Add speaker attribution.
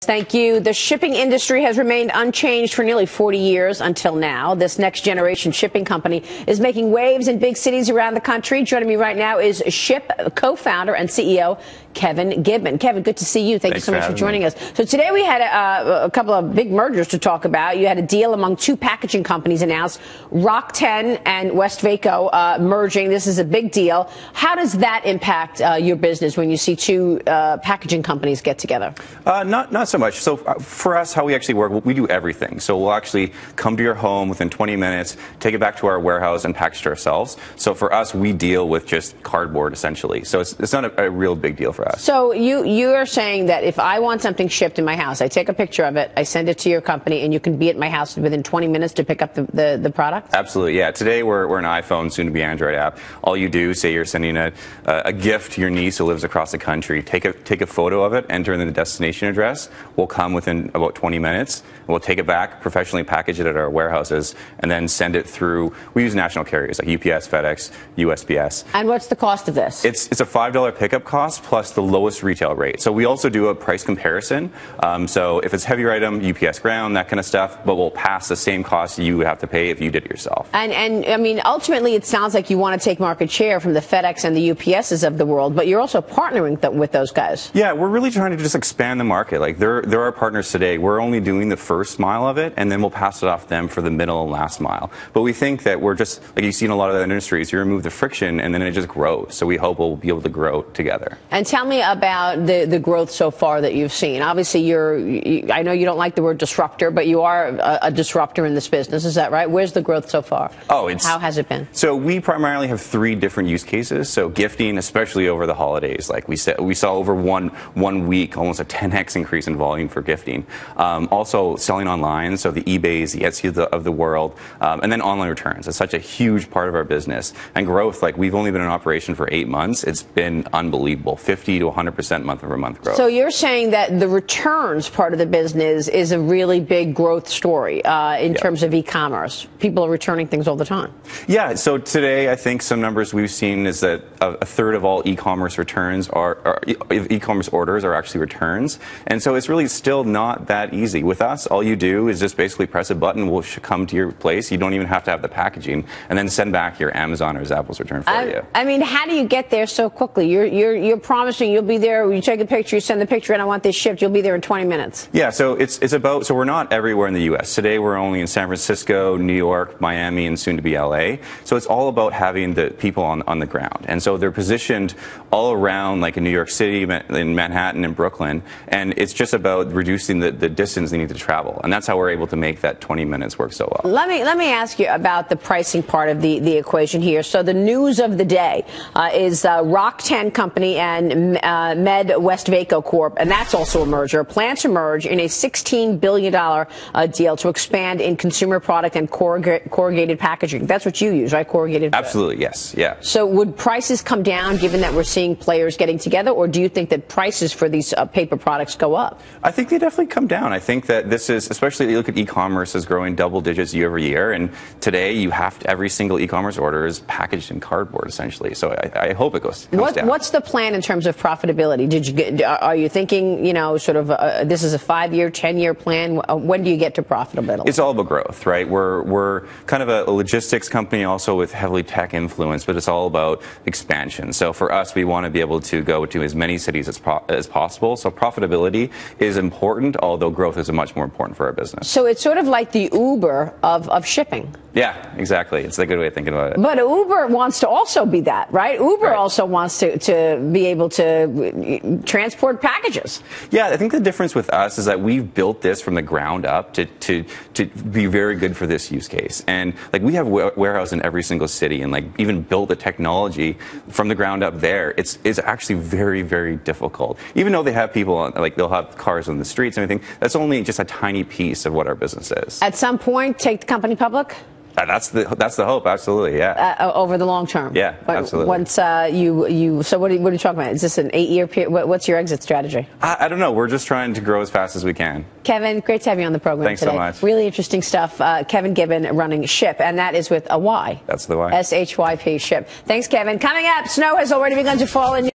Speaker 1: Thank you. The shipping industry has remained unchanged for nearly 40 years until now. This next generation shipping company is making waves in big cities around the country. Joining me right now is SHYP co-founder and CEO Kevin Gibbon. Kevin, good to see you. Thank you so much for joining us. So today we had a couple of big mergers to talk about. You had a deal among two packaging companies announced, Rock10 and Westvaco merging. This is a big deal. How does that impact your business when you see two packaging companies get together?
Speaker 2: Not so much. So for us, how we actually work, we do everything. So we'll actually come to your home within 20 minutes, take it back to our warehouse and package it ourselves. So for us, we deal with just cardboard essentially. So it's not a real big deal for us.
Speaker 1: So you are saying that if I want something shipped in my house, I take a picture of it, I send it to your company, and you can be at my house within 20 minutes to pick up the product?
Speaker 2: Absolutely, yeah. Today we're an iPhone, soon to be Android app. All you do, say you're sending a gift to your niece who lives across the country, take a photo of it, enter in the destination address. We'll come within about 20 minutes. We'll take it back, professionally package it at our warehouses, and then send it through. We use national carriers like UPS, FedEx, USPS.
Speaker 1: And what's the cost of this?
Speaker 2: It's a $5 pickup cost plus the lowest retail rate. So we also do a price comparison. So if it's heavier item, UPS ground, that kind of stuff, but we'll pass the same cost you would have to pay if you did it yourself.
Speaker 1: And I mean, ultimately, it sounds like you want to take market share from the FedEx and the UPSs of the world, but you're also partnering with those guys.
Speaker 2: Yeah, we're really trying to just expand the market. Like they're our partners today. We're only doing the first mile of it, and then we'll pass it off them for the middle and last mile. But we think that we're just, like you see in a lot of other industries, you remove the friction and then it just grows. So we hope we'll be able to grow together.
Speaker 1: And tell me about the growth so far that you've seen. Obviously, I know you don't like the word disruptor, but you are a disruptor in this business. Is that right? Where's the growth so far? How has it been?
Speaker 2: So we primarily have three different use cases. So gifting, especially over the holidays, like we saw over one week almost a 10x increase in volume for gifting. Also selling online, so the eBays, the Etsy of the world, and then online returns. It's such a huge part of our business. And growth, like we've only been in operation for 8 months. It's been unbelievable, 50 to 100% month-over-month growth.
Speaker 1: So you're saying that the returns part of the business is a really big growth story in terms of e-commerce. People are returning things all the time.
Speaker 2: Yeah, so today I think some numbers we've seen is that a third of all e-commerce returns e-commerce orders are actually returns. And so it's really still not that easy. With us, all you do is just basically press a button, we'll come to your place. You don't even have to have the packaging, and then send back your Amazon or Zappos return for you.
Speaker 1: I mean, how do you get there so quickly? You're promising you'll be there, you take a picture, you send the picture, and I want this shipped, you'll be there in 20 minutes.
Speaker 2: Yeah, so so we're not everywhere in the U.S. Today we're only in San Francisco, New York, Miami, and soon to be L.A. So it's all about having the people on the ground. And so they're positioned all around, like in New York City, in Manhattan, and Brooklyn, and it's just about reducing the distance they need to travel. And that's how we're able to make that 20 minutes work so well.
Speaker 1: Let me ask you about the pricing part of the equation here. So the news of the day is Rock10 Company and Westvaco Corp, and that's also a merger, plan to merge in a $16 billion deal to expand in consumer product and corrugated packaging. That's what you use, right? Corrugated.
Speaker 2: Absolutely, yes. Yeah.
Speaker 1: So would prices come down given that we're seeing players getting together, or do you think that prices for these paper products go up?
Speaker 2: I think they definitely come down. I think that this is, especially you look at e-commerce, is growing double digits year over year, and today every single e-commerce order is packaged in cardboard essentially. So I hope it comes down.
Speaker 1: What's the plan in terms of profitability? Are you thinking, sort of this is a 5-year, 10-year plan? When do you get to profitability?
Speaker 2: It's all about growth, right? We're kind of a logistics company also with heavily tech influence, but it's all about expansion. So for us, we want to be able to go to as many cities as possible. So profitability is important, although growth is much more important for our business.
Speaker 1: So it's sort of like the Uber of shipping.
Speaker 2: Yeah, exactly. It's a good way of thinking about it.
Speaker 1: But Uber wants to also be that, right? Uber also wants to be able to transport packages.
Speaker 2: Yeah, I think the difference with us is that we've built this from the ground up to be very good for this use case. And like we have warehouse in every single city, and like even built the technology from the ground up there. It's actually very, very difficult. Even though they have people like they'll have cars on the streets and everything, that's only just a tiny piece of what our business is.
Speaker 1: At some point, take the company public?
Speaker 2: That's the hope, absolutely, yeah.
Speaker 1: Over the long term?
Speaker 2: Yeah, absolutely.
Speaker 1: Once so what are you talking about? Is this an 8-year period? What's your exit strategy?
Speaker 2: I don't know. We're just trying to grow as fast as we can.
Speaker 1: Kevin, great to have you on the program
Speaker 2: Thanks
Speaker 1: today.
Speaker 2: so much.
Speaker 1: Really interesting stuff. Kevin Gibbon running SHYP, and that is with a Y.
Speaker 2: That's the Y.
Speaker 1: SHYP SHYP. Thanks, Kevin. Coming up, snow has already begun to fall in